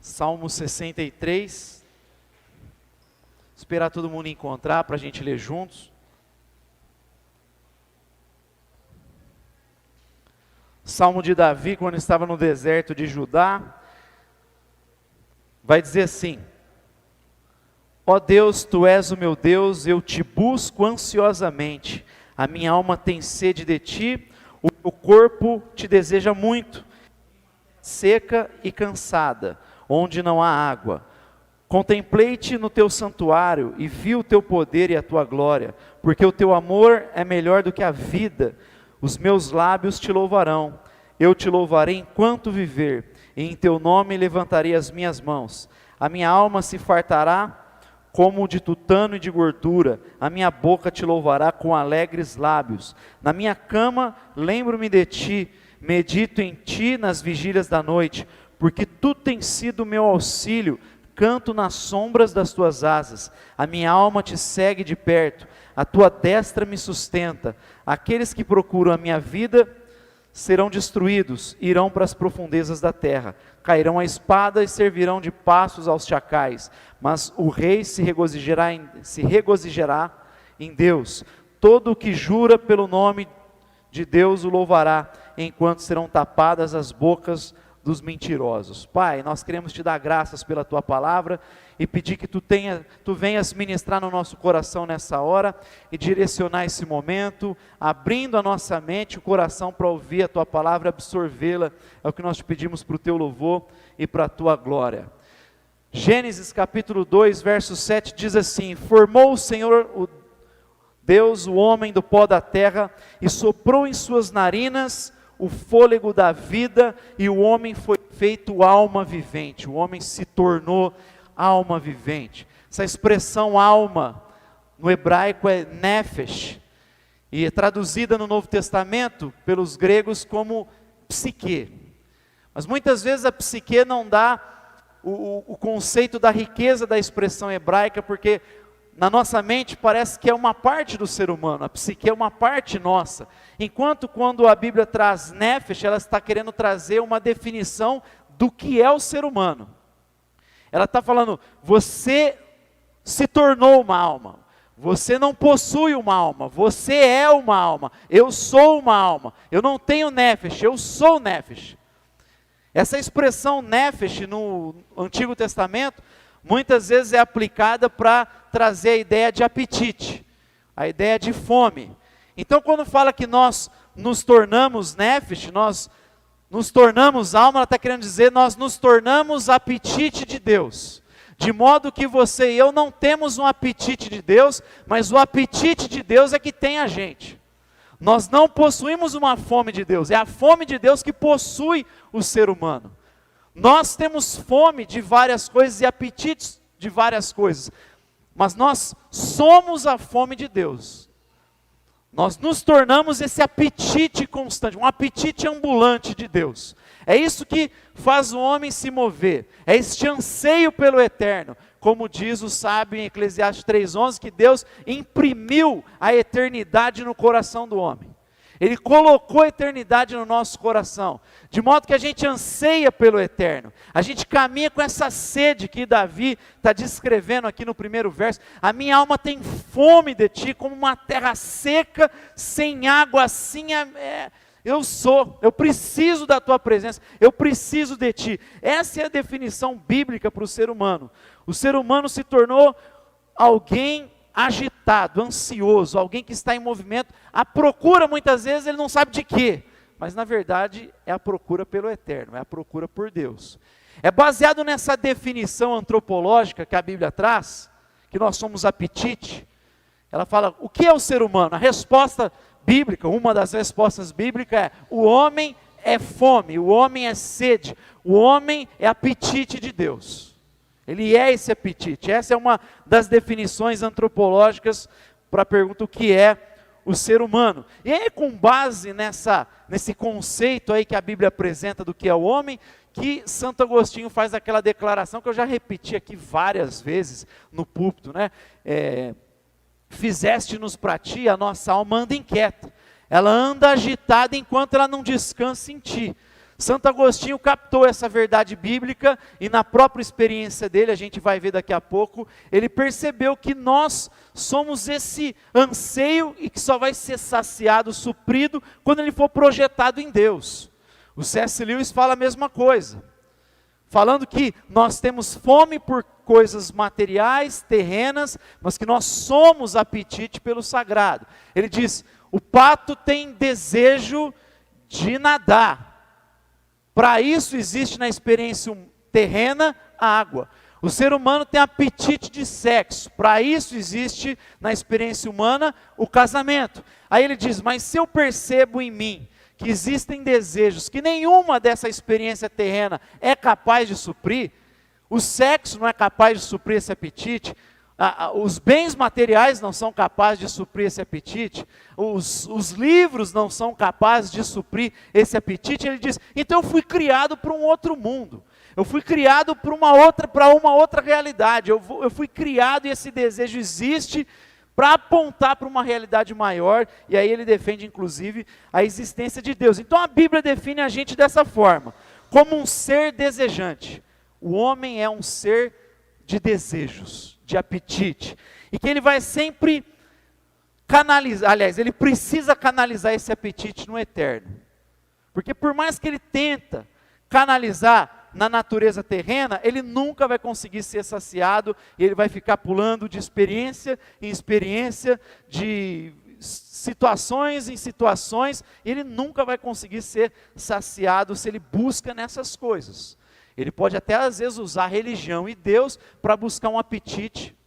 Salmo 63. Esperar todo mundo encontrar para a gente ler juntos. Salmo de Davi, quando estava no deserto de Judá, vai dizer assim: ó Deus, Tu és o meu Deus, eu te busco ansiosamente, a minha alma tem sede de Ti, o meu corpo te deseja muito, seca e cansada, onde não há água. Contemplei-te no Teu santuário e vi o Teu poder e a Tua glória, porque o Teu amor é melhor do que a vida. Os meus lábios te louvarão, eu te louvarei enquanto viver, e em Teu nome levantarei as minhas mãos. A minha alma se fartará como de tutano e de gordura, a minha boca te louvará com alegres lábios. Na minha cama lembro-me de Ti, medito em Ti nas vigílias da noite, porque Tu tens sido meu auxílio, canto nas sombras das Tuas asas. A minha alma te segue de perto, a Tua destra me sustenta. Aqueles que procuram a minha vida serão destruídos, irão para as profundezas da terra, cairão a espada e servirão de passos aos chacais, mas o rei se regozijará em Deus. Todo o que jura pelo nome de Deus o louvará, enquanto serão tapadas as bocas dos mentirosos. Pai, nós queremos Te dar graças pela Tua palavra e pedir que Tu venhas ministrar no nosso coração nessa hora e direcionar esse momento, abrindo a nossa mente, o coração para ouvir a Tua palavra, absorvê-la. É o que nós Te pedimos para o Teu louvor e para a Tua glória. Gênesis capítulo 2, verso 7 diz assim: formou o Senhor, o Deus, o homem do pó da terra e soprou em suas narinas o fôlego da vida, e o homem foi feito alma vivente. O homem se tornou alma vivente. Essa expressão alma, no hebraico é nefesh, e é traduzida no Novo Testamento pelos gregos como psique. Mas muitas vezes a psique não dá o conceito da riqueza da expressão hebraica, porque na nossa mente parece que é uma parte do ser humano, a psique é uma parte nossa. Enquanto quando a Bíblia traz nefesh, ela está querendo trazer uma definição do que é o ser humano. Ela está falando, você se tornou uma alma, você não possui uma alma, você é uma alma, eu sou uma alma, eu não tenho nefesh, eu sou nefesh. Essa expressão nefesh no Antigo Testamento, muitas vezes é aplicada para trazer a ideia de apetite, a ideia de fome. Então quando fala que nós nos tornamos nefesh, nós nos tornamos alma, ela está querendo dizer, nós nos tornamos apetite de Deus. De modo que você e eu não temos um apetite de Deus, mas o apetite de Deus é que tem a gente. Nós não possuímos uma fome de Deus, é a fome de Deus que possui o ser humano. Nós temos fome de várias coisas e apetites de várias coisas, mas nós somos a fome de Deus. Nós nos tornamos esse apetite constante, um apetite ambulante de Deus. É isso que faz o homem se mover, é este anseio pelo eterno. Como diz o sábio em Eclesiastes 3:11, que Deus imprimiu a eternidade no coração do homem. Ele colocou a eternidade no nosso coração, de modo que a gente anseia pelo eterno, a gente caminha com essa sede que Davi está descrevendo aqui no primeiro verso. A minha alma tem fome de Ti, como uma terra seca, sem água, assim eu preciso da Tua presença, eu preciso de Ti. Essa é a definição bíblica para o ser humano. O ser humano se tornou alguém agitado, ansioso, alguém que está em movimento, a procura muitas vezes ele não sabe de quê, mas na verdade é a procura pelo eterno, é a procura por Deus. É baseado nessa definição antropológica que a Bíblia traz, que nós somos apetite. Ela fala, o que é o ser humano? A resposta bíblica, uma das respostas bíblicas é, o homem é fome, o homem é sede, o homem é apetite de Deus. Ele é esse apetite. Essa é uma das definições antropológicas para a pergunta o que é o ser humano. E aí, com base nesse conceito aí que a Bíblia apresenta do que é o homem, que Santo Agostinho faz aquela declaração que eu já repeti aqui várias vezes no púlpito, né? Fizeste-nos para Ti, a nossa alma anda inquieta. Ela anda agitada enquanto ela não descansa em Ti. Santo Agostinho captou essa verdade bíblica e na própria experiência dele, a gente vai ver daqui a pouco, ele percebeu que nós somos esse anseio e que só vai ser saciado, suprido, quando ele for projetado em Deus. O C.S. Lewis fala a mesma coisa, falando que nós temos fome por coisas materiais, terrenas, mas que nós somos apetite pelo sagrado. Ele diz, o pato tem desejo de nadar. Para isso existe na experiência terrena a água. O ser humano tem apetite de sexo. Para isso existe na experiência humana o casamento. Aí ele diz, mas se eu percebo em mim que existem desejos que nenhuma dessa experiência terrena é capaz de suprir, o sexo não é capaz de suprir esse apetite, os bens materiais não são capazes de suprir esse apetite, os livros não são capazes de suprir esse apetite, ele diz, então eu fui criado para um outro mundo, eu fui criado para uma outra realidade, eu fui criado e esse desejo existe para apontar para uma realidade maior, e aí ele defende inclusive a existência de Deus. Então a Bíblia define a gente dessa forma, como um ser desejante. O homem é um ser de desejos, de apetite, e que ele vai sempre canalizar, aliás, ele precisa canalizar esse apetite no eterno, porque por mais que ele tenta canalizar na natureza terrena, ele nunca vai conseguir ser saciado, e ele vai ficar pulando de experiência em experiência, de situações em situações, e ele nunca vai conseguir ser saciado se ele busca nessas coisas. Ele pode até às vezes usar a religião e Deus para buscar um apetite,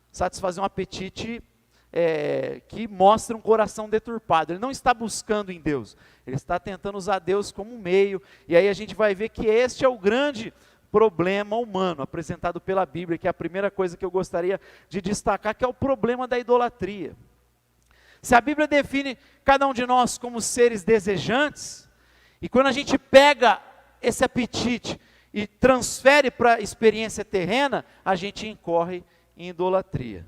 satisfazer um apetite que mostra um coração deturpado. Ele não está buscando em Deus, ele está tentando usar Deus como meio, e aí a gente vai ver que este é o grande problema humano apresentado pela Bíblia, que é a primeira coisa que eu gostaria de destacar, que é o problema da idolatria. Se a Bíblia define cada um de nós como seres desejantes, e quando a gente pega esse apetite e transfere para a experiência terrena, a gente incorre em idolatria.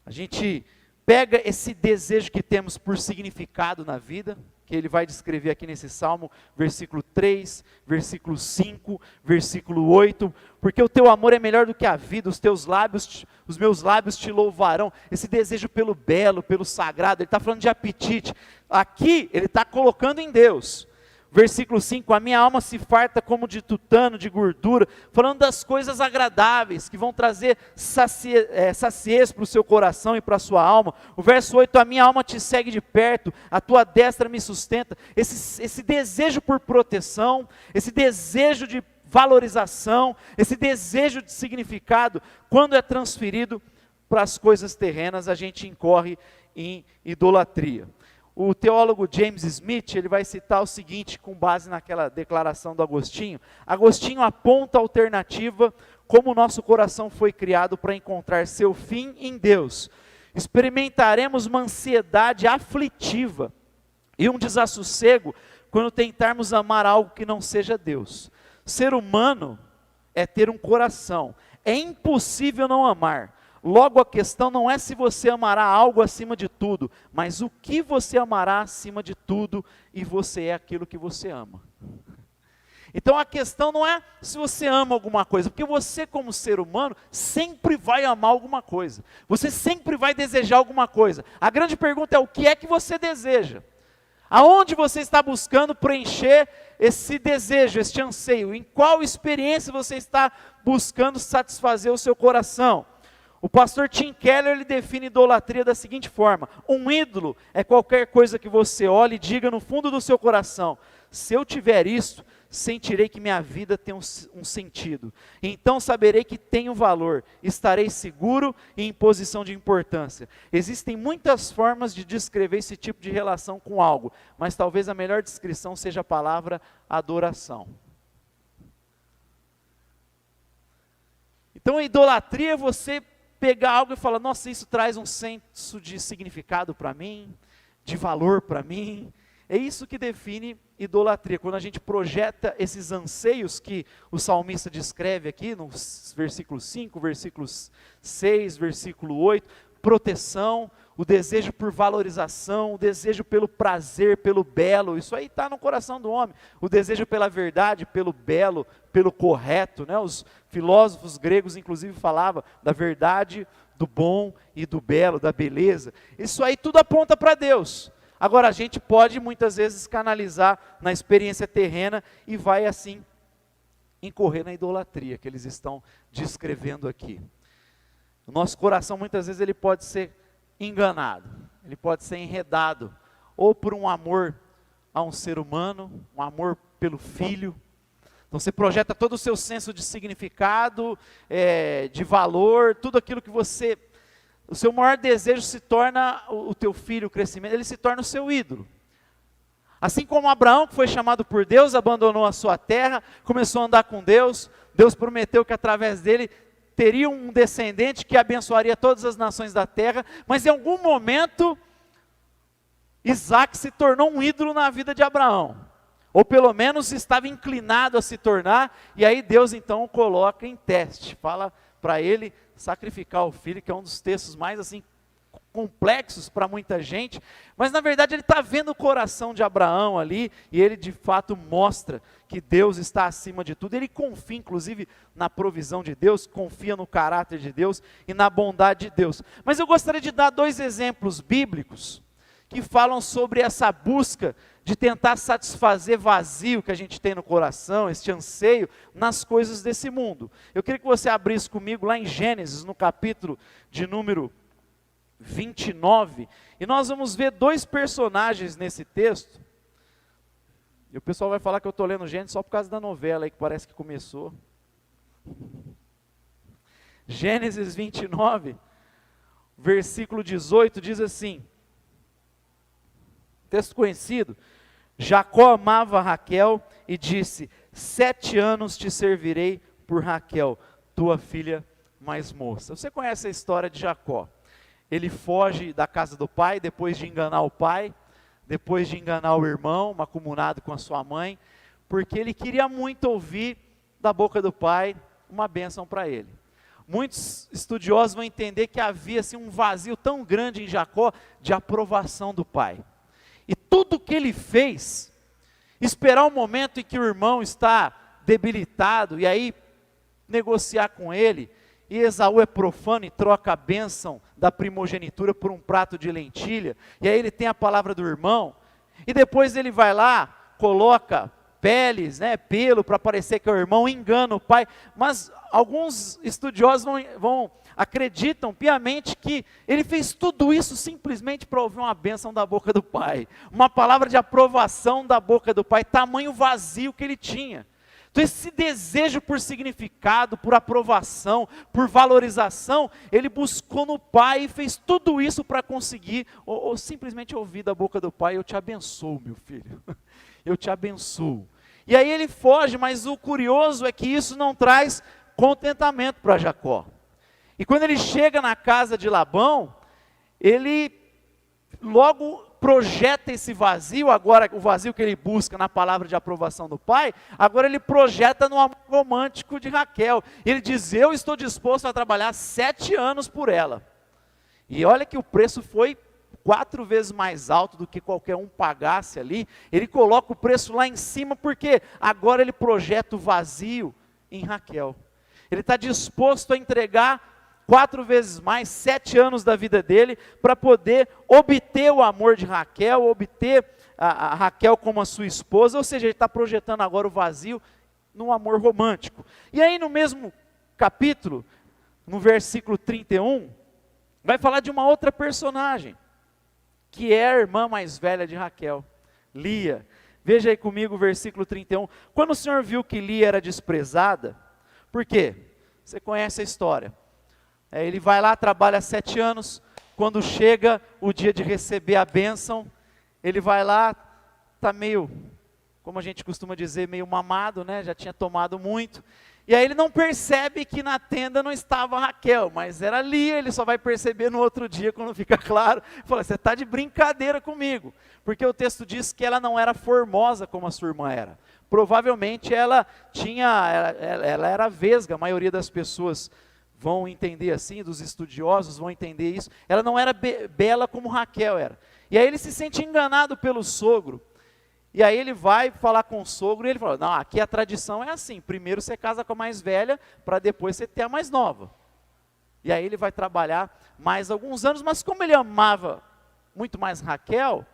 A gente pega esse desejo que temos por significado na vida, que ele vai descrever aqui nesse Salmo, versículo 3, versículo 5, versículo 8, porque o teu amor é melhor do que a vida, os meus lábios te louvarão, esse desejo pelo belo, pelo sagrado, ele está falando de apetite, aqui ele está colocando em Deus. Versículo 5, a minha alma se farta como de tutano, de gordura, falando das coisas agradáveis, que vão trazer saciez para o seu coração e para a sua alma. O verso 8, a minha alma te segue de perto, a tua destra me sustenta. Esse desejo por proteção, esse desejo de valorização, esse desejo de significado, quando é transferido para as coisas terrenas, a gente incorre em idolatria. O teólogo James Smith, ele vai citar o seguinte, com base naquela declaração do Agostinho. Agostinho aponta a alternativa como o nosso coração foi criado para encontrar seu fim em Deus. Experimentaremos uma ansiedade aflitiva e um desassossego quando tentarmos amar algo que não seja Deus. Ser humano é ter um coração. É impossível não amar. Logo, a questão não é se você amará algo acima de tudo, mas o que você amará acima de tudo, e você é aquilo que você ama. Então a questão não é se você ama alguma coisa, porque você como ser humano sempre vai amar alguma coisa, você sempre vai desejar alguma coisa. A grande pergunta é o que é que você deseja? Aonde você está buscando preencher esse desejo, este anseio? Em qual experiência você está buscando satisfazer o seu coração? O pastor Tim Keller, ele define idolatria da seguinte forma: um ídolo é qualquer coisa que você olhe e diga no fundo do seu coração, se eu tiver isto, sentirei que minha vida tem um sentido, então saberei que tenho valor, estarei seguro e em posição de importância. Existem muitas formas de descrever esse tipo de relação com algo, mas talvez a melhor descrição seja a palavra adoração. Então a idolatria é você pegar algo e falar, nossa, isso traz um senso de significado para mim, de valor para mim. É isso que define idolatria, quando a gente projeta esses anseios que o salmista descreve aqui, no versículo 5, versículo 6, versículo 8, proteção, o desejo por valorização, o desejo pelo prazer, pelo belo, isso aí está no coração do homem. O desejo pela verdade, pelo belo, pelo correto, né? Os filósofos gregos inclusive falavam da verdade, do bom e do belo, da beleza. Isso aí tudo aponta para Deus. Agora a gente pode muitas vezes canalizar na experiência terrena e vai assim incorrer na idolatria que eles estão descrevendo aqui. O nosso coração muitas vezes ele pode ser enganado, ele pode ser enredado, ou por um amor a um ser humano, um amor pelo filho. Então você projeta todo o seu senso de significado, de valor, tudo aquilo que você, o seu maior desejo se torna o teu filho, o crescimento, ele se torna o seu ídolo. Assim como Abraão, que foi chamado por Deus, abandonou a sua terra, começou a andar com Deus, Deus prometeu que através dele teria um descendente que abençoaria todas as nações da terra, mas em algum momento, Isaac se tornou um ídolo na vida de Abraão, ou pelo menos estava inclinado a se tornar, e aí Deus então o coloca em teste, fala para ele sacrificar o filho, que é um dos textos mais assim, complexos para muita gente, mas na verdade ele está vendo o coração de Abraão ali, e ele de fato mostra que Deus está acima de tudo, ele confia inclusive na provisão de Deus, confia no caráter de Deus e na bondade de Deus. Mas eu gostaria de dar 2 exemplos bíblicos, que falam sobre essa busca de tentar satisfazer vazio que a gente tem no coração, esse anseio nas coisas desse mundo. Eu queria que você abrisse comigo lá em Gênesis, no capítulo de número 29, e nós vamos ver 2 personagens nesse texto, e o pessoal vai falar que eu estou lendo Gênesis só por causa da novela aí que parece que começou. Gênesis 29, versículo 18, diz assim, texto conhecido: Jacó amava Raquel e disse, 7 anos te servirei por Raquel, tua filha mais moça. Você conhece a história de Jacó? Ele foge da casa do pai, depois de enganar o pai, depois de enganar o irmão, macumunado com a sua mãe, porque ele queria muito ouvir da boca do pai uma bênção para ele. Muitos estudiosos vão entender que havia assim, um vazio tão grande em Jacó de aprovação do pai. E tudo que ele fez, esperar o momento em que o irmão está debilitado, e aí negociar com ele, e Esaú é profano e troca a bênção da primogenitura por um prato de lentilha, e aí ele tem a palavra do irmão, e depois ele vai lá, coloca peles, pelo para parecer que é o irmão, engana o pai, mas alguns estudiosos acreditam piamente que ele fez tudo isso simplesmente para ouvir uma bênção da boca do pai, uma palavra de aprovação da boca do pai, tamanho vazio que ele tinha. Então esse desejo por significado, por aprovação, por valorização, ele buscou no pai e fez tudo isso para conseguir, ou simplesmente ouvir da boca do pai, eu te abençoo meu filho, eu te abençoo. E aí ele foge, mas o curioso é que isso não traz contentamento para Jacó. E quando ele chega na casa de Labão, ele logo projeta esse vazio, agora o vazio que ele busca na palavra de aprovação do pai, agora ele projeta no amor romântico de Raquel. Ele diz, eu estou disposto a trabalhar 7 anos por ela. E olha que o preço foi 4 vezes mais alto do que qualquer um pagasse ali. Ele coloca o preço lá em cima, porque agora ele projeta o vazio em Raquel. Ele está disposto a entregar 4 vezes mais, 7 anos da vida dele, para poder obter o amor de Raquel, obter a Raquel como a sua esposa, ou seja, ele está projetando agora o vazio no amor romântico. E aí no mesmo capítulo, no versículo 31, vai falar de uma outra personagem, que é a irmã mais velha de Raquel, Lia. Veja aí comigo o versículo 31, quando o Senhor viu que Lia era desprezada, por quê? Você conhece a história. Ele vai lá, trabalha 7 anos, quando chega o dia de receber a bênção, ele vai lá, está meio, como a gente costuma dizer, meio mamado, já tinha tomado muito, e aí ele não percebe que na tenda não estava Raquel, mas era Lia, ele só vai perceber no outro dia, quando fica claro, fala, você está de brincadeira comigo, porque o texto diz que ela não era formosa como a sua irmã era, provavelmente ela era vesga, a maioria das pessoas vão entender assim, dos estudiosos vão entender isso, ela não era bela como Raquel era. E aí ele se sente enganado pelo sogro. E aí ele vai falar com o sogro e ele fala, não, aqui a tradição é assim, primeiro você casa com a mais velha, para depois você ter a mais nova. E aí ele vai trabalhar mais alguns anos, mas como ele amava muito mais Raquel,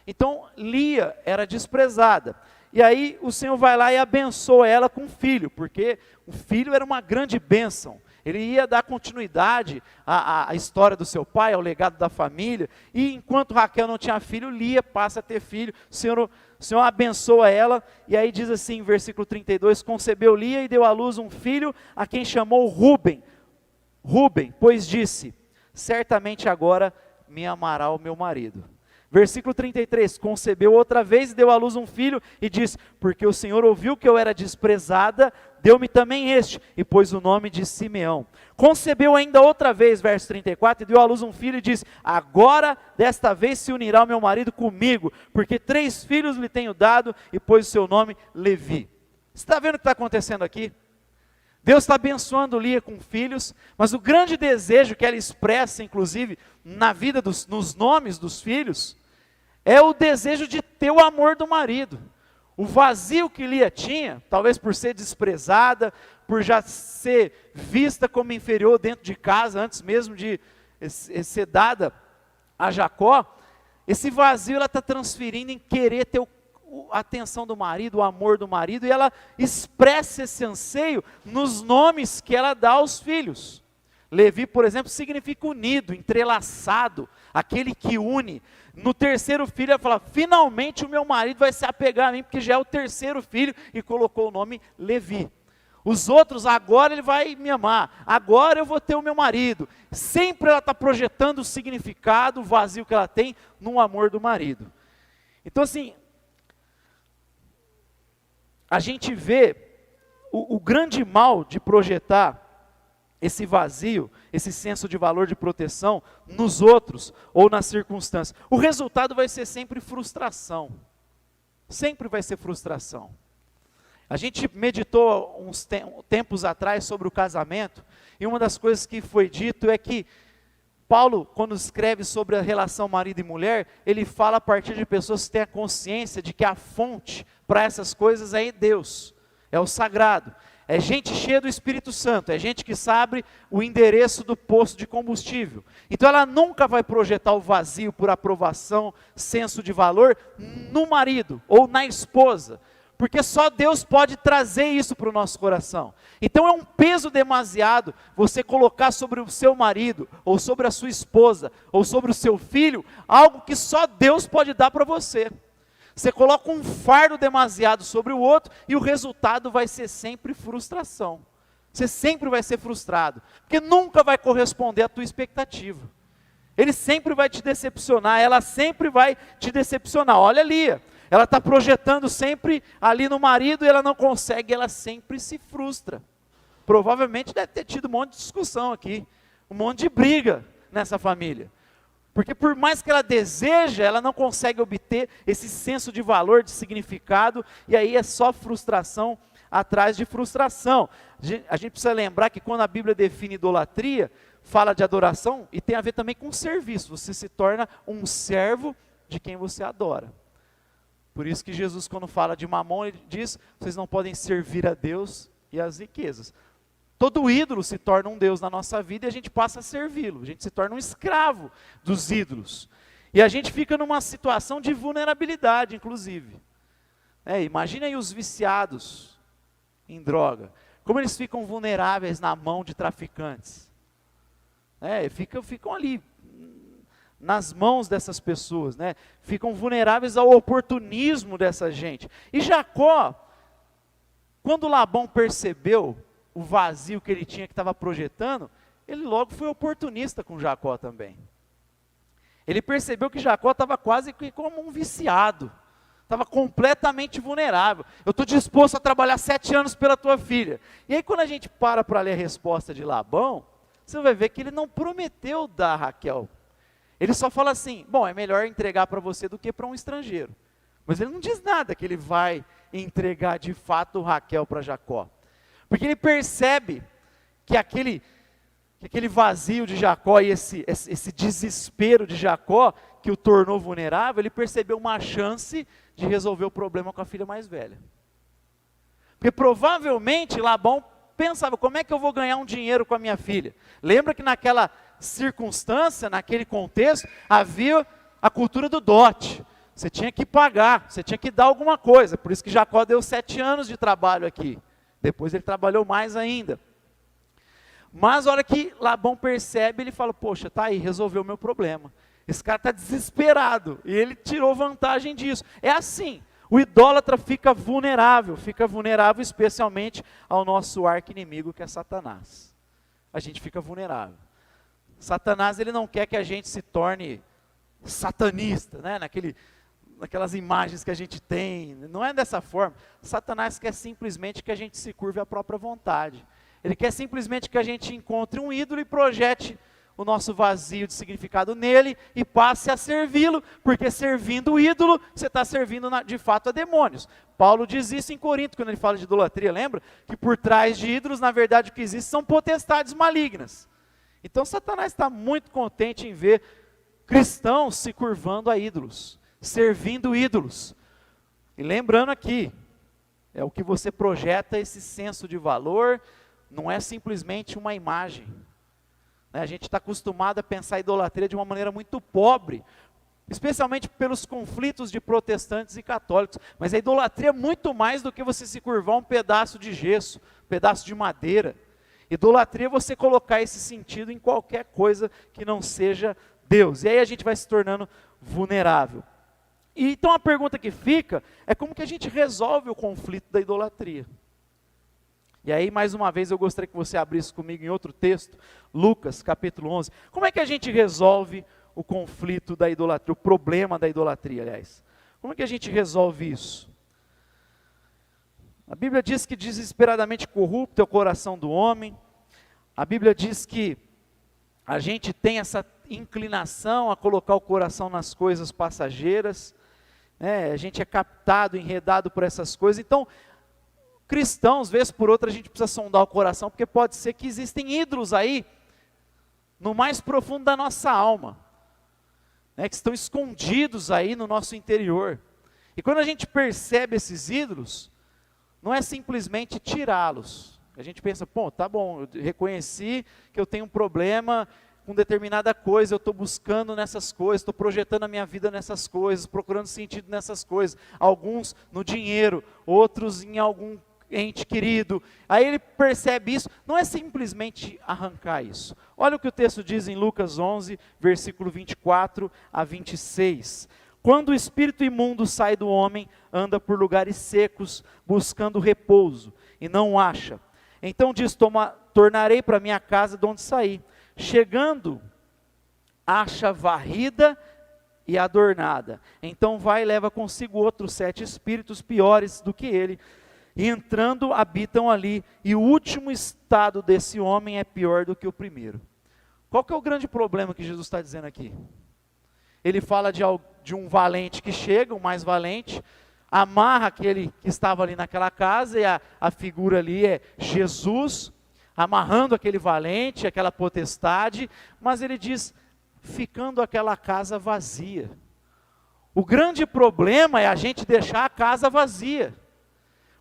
então Lia era desprezada. E aí o Senhor vai lá e abençoa ela com um filho, porque o filho era uma grande bênção. Ele ia dar continuidade à história do seu pai, ao legado da família. E enquanto Raquel não tinha filho, Lia passa a ter filho. O Senhor abençoa ela. E aí diz assim, em versículo 32, concebeu Lia e deu à luz um filho, a quem chamou Ruben. Ruben, pois disse, certamente agora me amará o meu marido. Versículo 33, concebeu outra vez e deu à luz um filho e disse, porque o Senhor ouviu que eu era desprezada, deu-me também este, e pôs o nome de Simeão. Concebeu ainda outra vez, verso 34, e deu à luz um filho e disse, agora desta vez se unirá o meu marido comigo, porque 3 filhos lhe tenho dado, e pôs o seu nome Levi. Você está vendo o que está acontecendo aqui? Deus está abençoando Lia com filhos, mas o grande desejo que ela expressa, inclusive, na vida nos nomes dos filhos, é o desejo de ter o amor do marido. O vazio que Lia tinha, talvez por ser desprezada, por já ser vista como inferior dentro de casa, antes mesmo de ser dada a Jacó, esse vazio ela está transferindo em querer ter a atenção do marido, o amor do marido, e ela expressa esse anseio nos nomes que ela dá aos filhos. Levi, por exemplo, significa unido, entrelaçado, aquele que une. No terceiro filho ela fala, finalmente o meu marido vai se apegar a mim, porque já é o terceiro filho, e colocou o nome Levi. Os outros, agora ele vai me amar, agora eu vou ter o meu marido. Sempre ela está projetando o significado, o vazio que ela tem, no amor do marido. Então assim, a gente vê o grande mal de projetar esse vazio, esse senso de valor de proteção nos outros ou nas circunstâncias. O resultado vai ser sempre frustração. Sempre vai ser frustração. A gente meditou uns tempos atrás sobre o casamento, e uma das coisas que foi dito é que Paulo, quando escreve sobre a relação marido e mulher, ele fala a partir de pessoas que têm a consciência de que a fonte para essas coisas é Deus, é o sagrado. É gente cheia do Espírito Santo, é gente que sabe o endereço do posto de combustível. Então ela nunca vai projetar o vazio por aprovação, senso de valor, no marido ou na esposa. Porque só Deus pode trazer isso para o nosso coração. Então é um peso demasiado você colocar sobre o seu marido, ou sobre a sua esposa, ou sobre o seu filho, algo que só Deus pode dar para você. Você coloca um fardo demasiado sobre o outro, e o resultado vai ser sempre frustração. Você sempre vai ser frustrado, porque nunca vai corresponder à tua expectativa. Ele sempre vai te decepcionar, ela sempre vai te decepcionar. Olha ali, ela está projetando sempre ali no marido e ela não consegue, ela sempre se frustra. Provavelmente deve ter tido um monte de discussão aqui, um monte de briga nessa família. Porque por mais que ela deseja, ela não consegue obter esse senso de valor, de significado, e aí é só frustração atrás de frustração. A gente precisa lembrar que quando a Bíblia define idolatria, fala de adoração e tem a ver também com serviço. Você se torna um servo de quem você adora. Por isso que Jesus, quando fala de mamon, ele diz, vocês não podem servir a Deus e as riquezas. Todo ídolo se torna um Deus na nossa vida e a gente passa a servi-lo. A gente se torna um escravo dos ídolos. E a gente fica numa situação de vulnerabilidade, inclusive. Imagina aí os viciados em droga. Como eles ficam vulneráveis na mão de traficantes. Ficam ali nas mãos dessas pessoas, ficam vulneráveis ao oportunismo dessa gente. E Jacó, quando Labão percebeu o vazio que ele tinha, que estava projetando, ele logo foi oportunista com Jacó também. Ele percebeu que Jacó estava quase que como um viciado, estava completamente vulnerável. Eu estou disposto a trabalhar 7 anos pela tua filha. E aí quando a gente para ler a resposta de Labão, você vai ver que ele não prometeu dar Raquel. Ele só fala assim, bom, é melhor entregar para você do que para um estrangeiro. Mas ele não diz nada que ele vai entregar de fato Raquel para Jacó. Porque ele percebe que aquele que aquele vazio de Jacó e esse desespero de Jacó, que o tornou vulnerável, ele percebeu uma chance de resolver o problema com a filha mais velha. Porque provavelmente Labão pensava, como é que eu vou ganhar um dinheiro com a minha filha? Lembra que naquela circunstância, naquele contexto, havia a cultura do dote. Você tinha que pagar, você tinha que dar alguma coisa. Por isso que Jacó deu 7 anos de trabalho aqui. Depois ele trabalhou mais ainda. Mas a hora que Labão percebe, ele fala, poxa, tá aí, resolveu o meu problema. Esse cara está desesperado. E ele tirou vantagem disso. É assim, o idólatra fica vulnerável especialmente ao nosso arqui-inimigo, que é Satanás. A gente fica vulnerável. Satanás, ele não quer que a gente se torne satanista, né? Naquelas imagens que a gente tem, não é dessa forma. Satanás quer simplesmente que a gente se curve à própria vontade. Ele quer simplesmente que a gente encontre um ídolo e projete o nosso vazio de significado nele e passe a servi-lo, porque servindo o ídolo, você está servindo de fato a demônios. Paulo diz isso em Corinto, quando ele fala de idolatria, lembra? Que por trás de ídolos, na verdade, o que existe são potestades malignas. Então Satanás está muito contente em ver cristãos se curvando a ídolos, servindo ídolos. E lembrando aqui, é o que você projeta esse senso de valor, não é simplesmente uma imagem. A gente está acostumado a pensar a idolatria de uma maneira muito pobre, especialmente pelos conflitos de protestantes e católicos. Mas a idolatria é muito mais do que você se curvar um pedaço de gesso, um pedaço de madeira. Idolatria é você colocar esse sentido em qualquer coisa que não seja Deus. E aí a gente vai se tornando vulnerável. E então a pergunta que fica é como que a gente resolve o conflito da idolatria. E aí, mais uma vez, eu gostaria que você abrisse comigo em outro texto, Lucas, capítulo 11. Como é que a gente resolve o conflito da idolatria, o problema da idolatria, aliás? Como é que a gente resolve isso? A Bíblia diz que desesperadamente corrupto é o coração do homem. A Bíblia diz que a gente tem essa inclinação a colocar o coração nas coisas passageiras. A gente é captado, enredado por essas coisas. Então, cristãos, vez por outra, a gente precisa sondar o coração, porque pode ser que existem ídolos aí, no mais profundo da nossa alma, que estão escondidos aí no nosso interior. E quando a gente percebe esses ídolos, não é simplesmente tirá-los. A gente pensa, pô, tá bom, eu reconheci que eu tenho um problema com determinada coisa, eu estou buscando nessas coisas, estou projetando a minha vida nessas coisas, procurando sentido nessas coisas. Alguns no dinheiro, outros em algum ente querido. Aí ele percebe isso, não é simplesmente arrancar isso. Olha o que o texto diz em Lucas 11, versículo 24 a 26. Quando o espírito imundo sai do homem, anda por lugares secos, buscando repouso, e não o acha. Então diz, tornarei para minha casa de onde saí. Chegando, acha varrida e adornada. Então vai e leva consigo outros 7 espíritos piores do que ele, e entrando habitam ali, e o último estado desse homem é pior do que o primeiro. Qual que é o grande problema que Jesus está dizendo aqui? Ele fala de um valente que chega, um mais valente, amarra aquele que estava ali naquela casa, e a figura ali é Jesus, amarrando aquele valente, aquela potestade, mas ele diz, ficando aquela casa vazia. O grande problema é a gente deixar a casa vazia.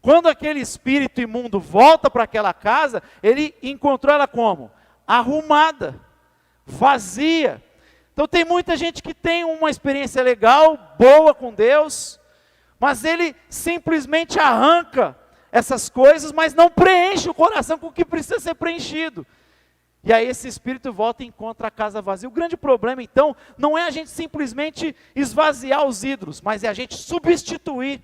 Quando aquele espírito imundo volta para aquela casa, ele encontrou ela como? Arrumada, vazia. Então tem muita gente que tem uma experiência legal, boa com Deus, mas ele simplesmente arranca essas coisas, mas não preenche o coração com o que precisa ser preenchido. E aí esse espírito volta e encontra a casa vazia. O grande problema então, não é a gente simplesmente esvaziar os ídolos, mas é a gente substituir.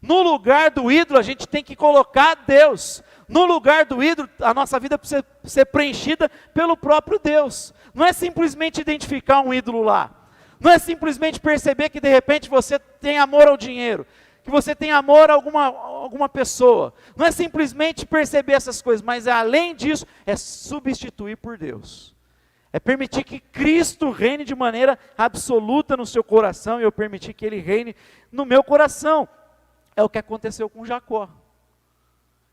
No lugar do ídolo, a gente tem que colocar Deus. No lugar do ídolo, a nossa vida precisa ser preenchida pelo próprio Deus. Não é simplesmente identificar um ídolo lá. Não é simplesmente perceber que de repente você tem amor ao dinheiro, que você tem amor a alguma pessoa. Não é simplesmente perceber essas coisas, mas além disso, é substituir por Deus. É permitir que Cristo reine de maneira absoluta no seu coração, e eu permitir que Ele reine no meu coração. É o que aconteceu com Jacó.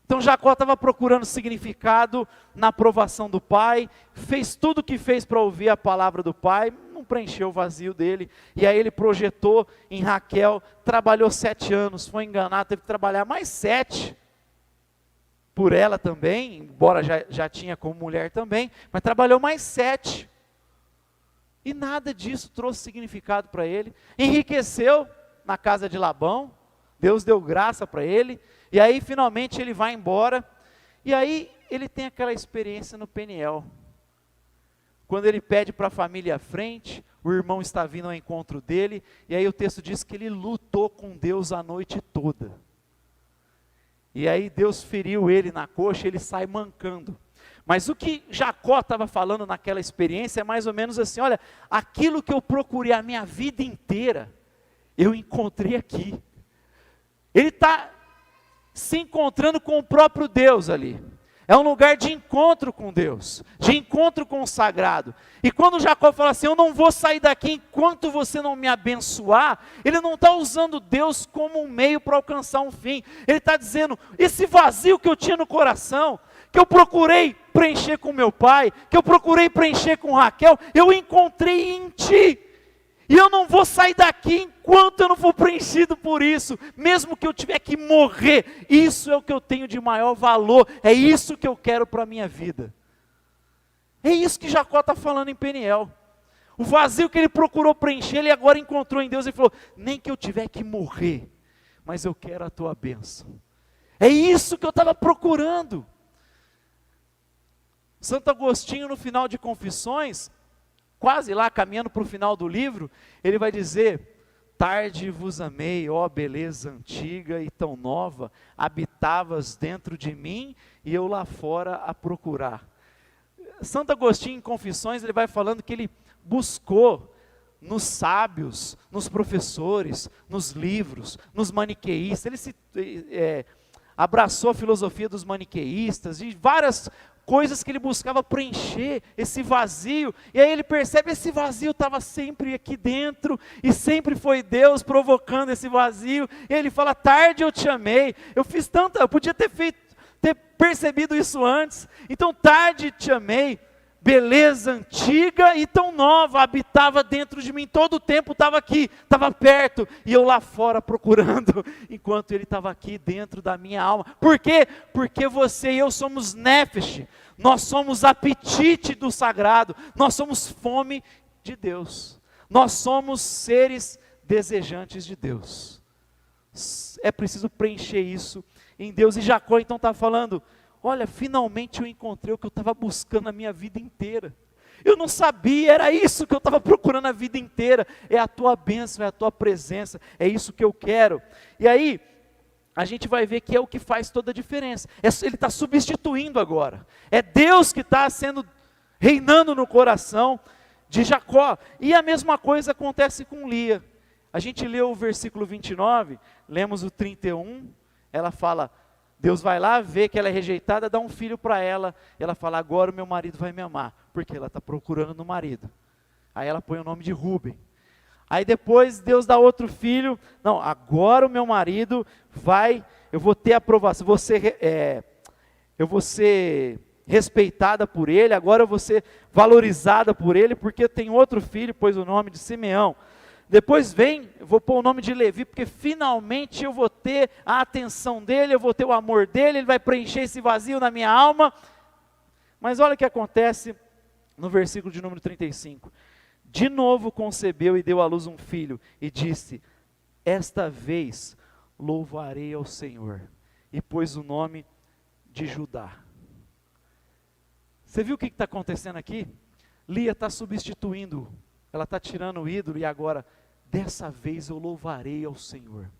Então Jacó estava procurando significado na aprovação do pai, fez tudo o que fez para ouvir a palavra do pai, não preencheu o vazio dele, e aí ele projetou em Raquel, trabalhou 7 anos, foi enganado, teve que trabalhar mais 7, por ela também, embora já tinha como mulher também, mas trabalhou mais 7, e nada disso trouxe significado para ele, enriqueceu na casa de Labão, Deus deu graça para ele, e aí finalmente ele vai embora, e aí ele tem aquela experiência no Peniel, quando ele pede para a família à frente, o irmão está vindo ao encontro dele, e aí o texto diz que ele lutou com Deus a noite toda, e aí Deus feriu ele na coxa, ele sai mancando, mas o que Jacó estava falando naquela experiência é mais ou menos assim, olha, aquilo que eu procurei a minha vida inteira, eu encontrei aqui. Ele está se encontrando com o próprio Deus ali. É um lugar de encontro com Deus, de encontro com o sagrado. E quando Jacó fala assim, eu não vou sair daqui enquanto você não me abençoar, ele não está usando Deus como um meio para alcançar um fim. Ele está dizendo, esse vazio que eu tinha no coração, que eu procurei preencher com meu pai, que eu procurei preencher com Raquel, eu encontrei em ti. E eu não vou sair daqui enquanto eu não for preenchido por isso, mesmo que eu tiver que morrer, isso é o que eu tenho de maior valor, é isso que eu quero para a minha vida. É isso que Jacó está falando em Peniel. O vazio que ele procurou preencher, ele agora encontrou em Deus e falou, nem que eu tiver que morrer, mas eu quero a tua bênção. É isso que eu estava procurando. Santo Agostinho, no final de Confissões, quase lá, caminhando para o final do livro, ele vai dizer, tarde vos amei, ó beleza antiga e tão nova, habitavas dentro de mim, e eu lá fora a procurar. Santo Agostinho, em Confissões, ele vai falando que ele buscou nos sábios, nos professores, nos livros, nos maniqueístas, ele abraçou a filosofia dos maniqueístas, e várias coisas que ele buscava preencher, esse vazio, e aí ele percebe, esse vazio estava sempre aqui dentro, e sempre foi Deus provocando esse vazio, e ele fala, tarde eu te amei, eu fiz tanta, eu podia ter percebido isso antes, então tarde te amei, beleza antiga e tão nova, habitava dentro de mim, todo o tempo estava aqui, estava perto, e eu lá fora procurando, enquanto ele estava aqui dentro da minha alma. Por quê? Porque você e eu somos nefesh, nós somos apetite do sagrado, nós somos fome de Deus, nós somos seres desejantes de Deus, é preciso preencher isso em Deus. E Jacó então está falando, olha, finalmente eu encontrei o que eu estava buscando a minha vida inteira. Eu não sabia, era isso que eu estava procurando a vida inteira. É a tua bênção, é a tua presença, é isso que eu quero. E aí, a gente vai ver que é o que faz toda a diferença. Ele está substituindo agora. É Deus que está reinando no coração de Jacó. E a mesma coisa acontece com Lia. A gente leu o versículo 29, lemos o 31, ela fala, Deus vai lá, vê que ela é rejeitada, dá um filho para ela, e ela fala, agora o meu marido vai me amar, porque ela está procurando no marido. Aí ela põe o nome de Rúben. Aí depois Deus dá outro filho, não, agora o meu marido eu vou ter aprovação, eu vou ser respeitada por ele, agora eu vou ser valorizada por ele, porque eu tenho outro filho, pôs o nome de Simeão. Depois eu vou pôr o nome de Levi, porque finalmente eu vou ter a atenção dele, eu vou ter o amor dele, ele vai preencher esse vazio na minha alma. Mas olha o que acontece no versículo de número 35. De novo concebeu e deu à luz um filho, e disse, esta vez louvarei ao Senhor, e pôs o nome de Judá. Você viu o que está acontecendo aqui? Lia está substituindo, ela está tirando o ídolo, e agora, dessa vez eu louvarei ao Senhor.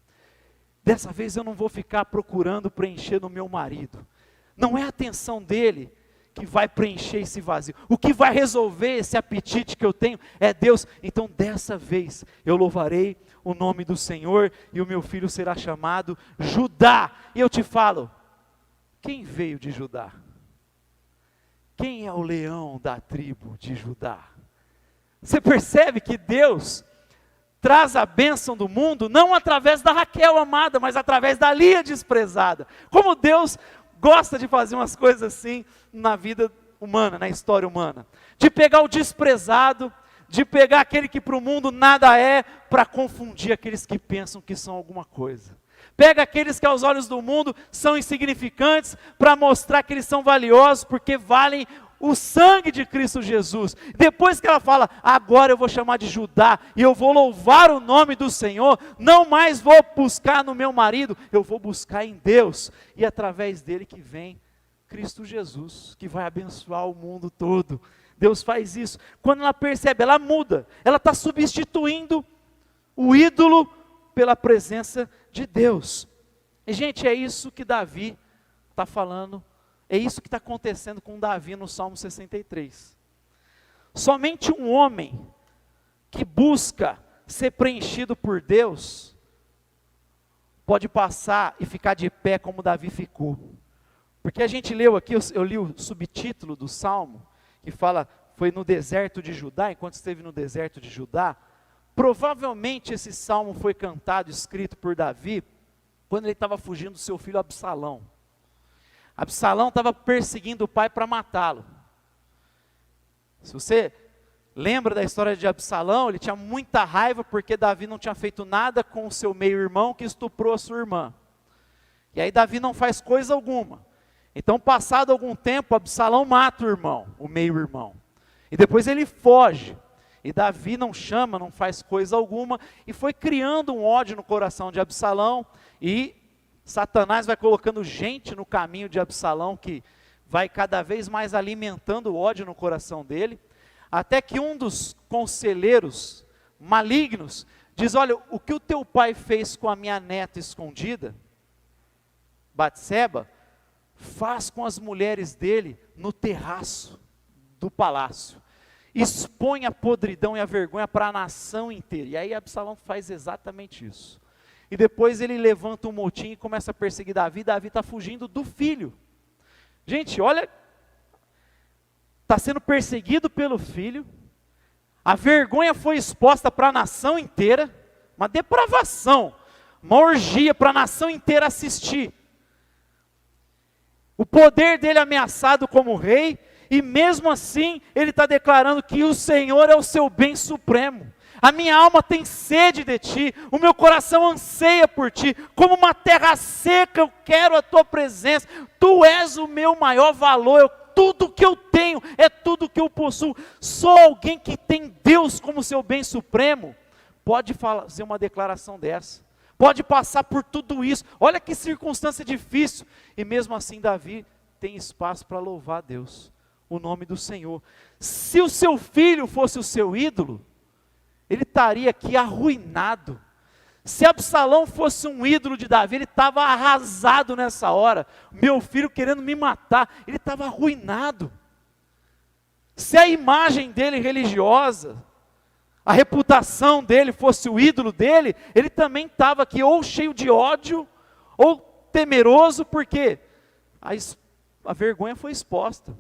Dessa vez eu não vou ficar procurando preencher no meu marido. Não é a atenção dele que vai preencher esse vazio. O que vai resolver esse apetite que eu tenho é Deus. Então dessa vez eu louvarei o nome do Senhor, e o meu filho será chamado Judá. E eu te falo, quem veio de Judá? Quem é o leão da tribo de Judá? Você percebe que Deus traz a bênção do mundo, não através da Raquel amada, mas através da Lia desprezada. Como Deus gosta de fazer umas coisas assim na vida humana, na história humana. De pegar o desprezado, de pegar aquele que para o mundo nada é, para confundir aqueles que pensam que são alguma coisa. Pega aqueles que aos olhos do mundo são insignificantes, para mostrar que eles são valiosos, porque valem o sangue de Cristo Jesus. Depois que ela fala, agora eu vou chamar de Judá, e eu vou louvar o nome do Senhor, não mais vou buscar no meu marido, eu vou buscar em Deus, e através dele que vem Cristo Jesus, que vai abençoar o mundo todo. Deus faz isso. Quando ela percebe, ela muda, ela está substituindo o ídolo pela presença de Deus. E gente, é isso que Davi está falando, é isso que está acontecendo com Davi no Salmo 63. Somente um homem que busca ser preenchido por Deus, pode passar e ficar de pé como Davi ficou. Porque a gente leu aqui, eu li o subtítulo do Salmo, que fala, foi no deserto de Judá, enquanto esteve no deserto de Judá. Provavelmente esse salmo foi cantado, escrito por Davi, quando ele estava fugindo do seu filho Absalão. Absalão estava perseguindo o pai para matá-lo. Se você lembra da história de Absalão, ele tinha muita raiva porque Davi não tinha feito nada com o seu meio-irmão que estuprou a sua irmã. E aí Davi não faz coisa alguma. Então, passado algum tempo, Absalão mata o irmão, o meio-irmão. E depois ele foge. E Davi não chama, não faz coisa alguma, e foi criando um ódio no coração de Absalão, e Satanás vai colocando gente no caminho de Absalão, que vai cada vez mais alimentando o ódio no coração dele, até que um dos conselheiros malignos diz, olha, o que o teu pai fez com a minha neta escondida, Batseba, faz com as mulheres dele no terraço do palácio. Expõe a podridão e a vergonha para a nação inteira. E aí Absalão faz exatamente isso. E depois ele levanta um motim e começa a perseguir Davi. Davi está fugindo do filho. Gente, olha, está sendo perseguido pelo filho. A vergonha foi exposta para a nação inteira. Uma depravação, uma orgia para a nação inteira assistir. O poder dele ameaçado como rei, e mesmo assim, ele está declarando que o Senhor é o seu bem supremo. A minha alma tem sede de ti, o meu coração anseia por ti, como uma terra seca eu quero a tua presença, tu és o meu maior valor, tudo que eu tenho, é tudo que eu possuo. Só alguém que tem Deus como seu bem supremo, pode fazer uma declaração dessa, pode passar por tudo isso. Olha que circunstância difícil, e mesmo assim Davi tem espaço para louvar a Deus, o nome do Senhor. Se o seu filho fosse o seu ídolo, ele estaria aqui arruinado. Se Absalão fosse um ídolo de Davi, ele estava arrasado nessa hora. Meu filho querendo me matar, ele estava arruinado. Se a imagem dele religiosa, a reputação dele fosse o ídolo dele, ele também estava aqui ou cheio de ódio, ou temeroso, porque a vergonha foi exposta.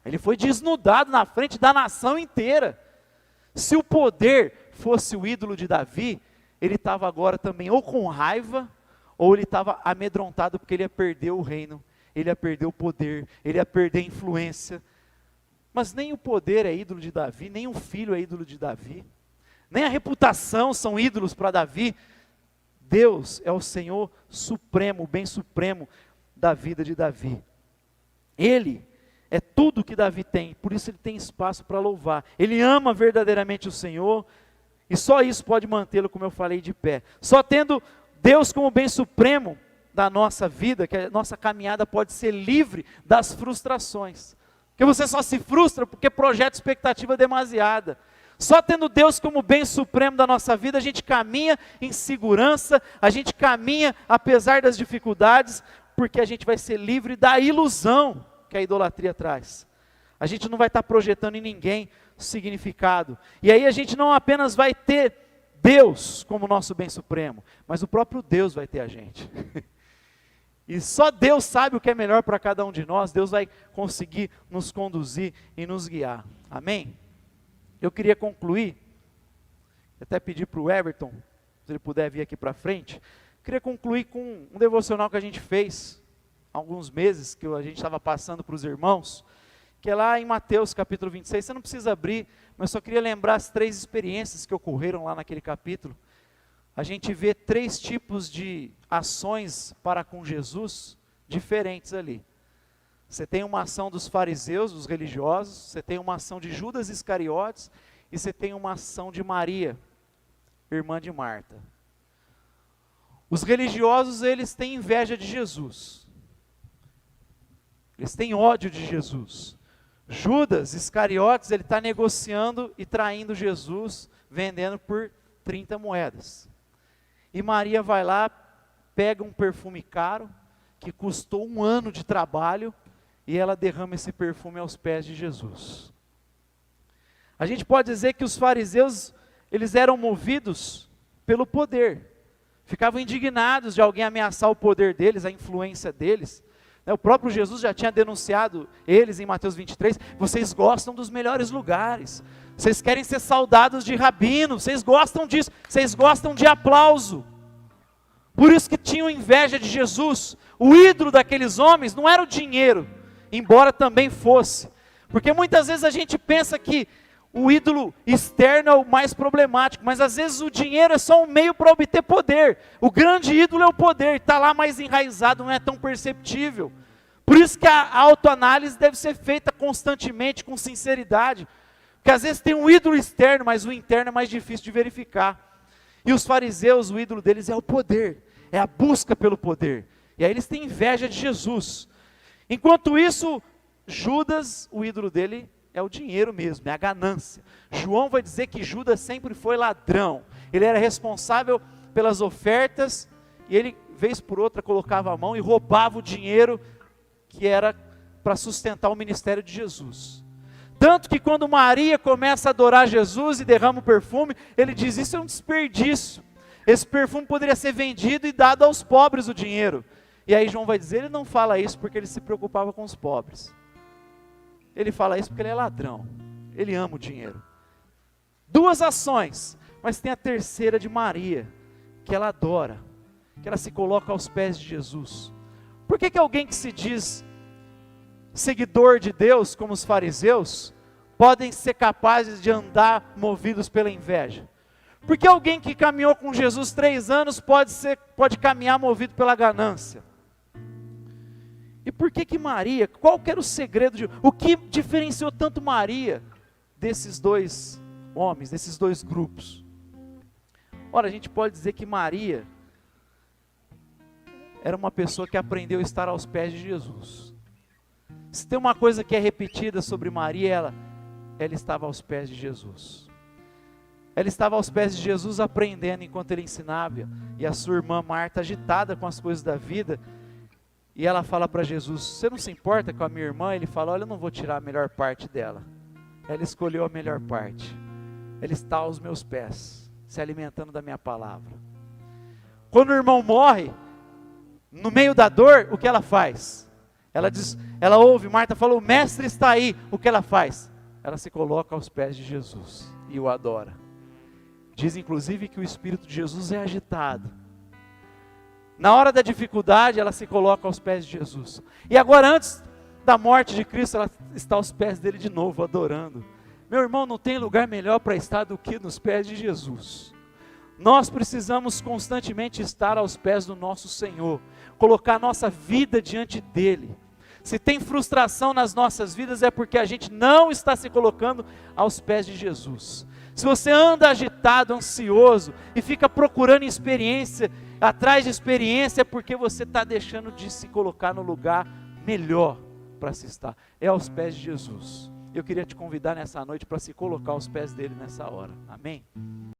Ele foi desnudado na frente da nação inteira. Se o poder fosse o ídolo de Davi, ele estava agora também ou com raiva, ou ele estava amedrontado porque ele ia perder o reino, ele ia perder o poder, ele ia perder a influência. Mas nem o poder é ídolo de Davi, nem o filho é ídolo de Davi, nem a reputação são ídolos para Davi. Deus é o Senhor supremo, o bem supremo da vida de Davi. Ele é tudo que Davi tem, por isso ele tem espaço para louvar. Ele ama verdadeiramente o Senhor, e só isso pode mantê-lo, como eu falei, de pé. Só tendo Deus como bem supremo da nossa vida, que a nossa caminhada pode ser livre das frustrações. Porque você só se frustra porque projeta expectativa demasiada. Só tendo Deus como bem supremo da nossa vida, a gente caminha em segurança, a gente caminha apesar das dificuldades, porque a gente vai ser livre da ilusão que a idolatria traz. A gente não vai estar projetando em ninguém significado. E aí a gente não apenas vai ter Deus como nosso bem supremo, mas o próprio Deus vai ter a gente. E só Deus sabe o que é melhor para cada um de nós. Deus vai conseguir nos conduzir e nos guiar. Amém? Eu queria concluir, até pedir para o Everton, se ele puder vir aqui para frente, queria concluir com um devocional que a gente fez alguns meses, que a gente estava passando para os irmãos, que é lá em Mateus capítulo 26, você não precisa abrir, mas só queria lembrar as 3 experiências que ocorreram lá naquele capítulo. A gente vê 3 tipos de ações para com Jesus diferentes ali. Você tem uma ação dos fariseus, dos religiosos, você tem uma ação de Judas Iscariotes, e você tem uma ação de Maria, irmã de Marta. Os religiosos, eles têm inveja de Jesus. Eles têm ódio de Jesus. Judas Iscariotes, ele está negociando e traindo Jesus, vendendo por 30 moedas. E Maria vai lá, pega um perfume caro, que custou 1 ano de trabalho, e ela derrama esse perfume aos pés de Jesus. A gente pode dizer que os fariseus, eles eram movidos pelo poder. Ficavam indignados de alguém ameaçar o poder deles, a influência deles. O próprio Jesus já tinha denunciado eles em Mateus 23, vocês gostam dos melhores lugares, vocês querem ser saudados de rabino, vocês gostam disso, vocês gostam de aplauso. Por isso que tinham inveja de Jesus. O ídolo daqueles homens não era o dinheiro, embora também fosse, porque muitas vezes a gente pensa que o ídolo externo é o mais problemático, mas às vezes o dinheiro é só um meio para obter poder. O grande ídolo é o poder, está lá mais enraizado, não é tão perceptível. Por isso que a autoanálise deve ser feita constantemente, com sinceridade, porque às vezes tem um ídolo externo, mas o interno é mais difícil de verificar. E os fariseus, o ídolo deles é o poder, é a busca pelo poder, e aí eles têm inveja de Jesus. Enquanto isso, Judas, o ídolo dele é o dinheiro mesmo, é a ganância. João vai dizer que Judas sempre foi ladrão, ele era responsável pelas ofertas, e ele, vez por outra, colocava a mão e roubava o dinheiro que era para sustentar o ministério de Jesus. Tanto que quando Maria começa a adorar Jesus e derrama o perfume, ele diz, isso é um desperdício, esse perfume poderia ser vendido e dado aos pobres o dinheiro. E aí João vai dizer, ele não fala isso porque ele se preocupava com os pobres. Ele fala isso porque ele é ladrão, ele ama o dinheiro. 2 ações, mas tem a terceira de Maria, que ela adora, que ela se coloca aos pés de Jesus. Por que alguém que se diz seguidor de Deus, como os fariseus, podem ser capazes de andar movidos pela inveja? Por que alguém que caminhou com Jesus 3 anos pode caminhar movido pela ganância? E por que Maria, qual que era o segredo, o que diferenciou tanto Maria desses 2 homens, desses 2 grupos? Ora, a gente pode dizer que Maria era uma pessoa que aprendeu a estar aos pés de Jesus. Se tem uma coisa que é repetida sobre Maria, ela estava aos pés de Jesus. Ela estava aos pés de Jesus aprendendo enquanto ele ensinava, e a sua irmã Marta, agitada com as coisas da vida, e ela fala para Jesus, você não se importa com a minha irmã? Ele fala, olha, eu não vou tirar a melhor parte dela. Ela escolheu a melhor parte. Ela está aos meus pés, se alimentando da minha palavra. Quando o irmão morre, no meio da dor, o que ela faz? Ela ouve, Marta falou, o mestre está aí, o que ela faz? Ela se coloca aos pés de Jesus e o adora. Diz inclusive que o Espírito de Jesus é agitado. Na hora da dificuldade, ela se coloca aos pés de Jesus. E agora, antes da morte de Cristo, ela está aos pés dele de novo, adorando. Meu irmão, não tem lugar melhor para estar do que nos pés de Jesus. Nós precisamos constantemente estar aos pés do nosso Senhor, colocar nossa vida diante dele. Se tem frustração nas nossas vidas, é porque a gente não está se colocando aos pés de Jesus. Se você anda agitado, ansioso, e fica procurando experiência, atrás de experiência, é porque você está deixando de se colocar no lugar melhor para se estar. É aos pés de Jesus. Eu queria te convidar nessa noite para se colocar aos pés dele nessa hora. Amém?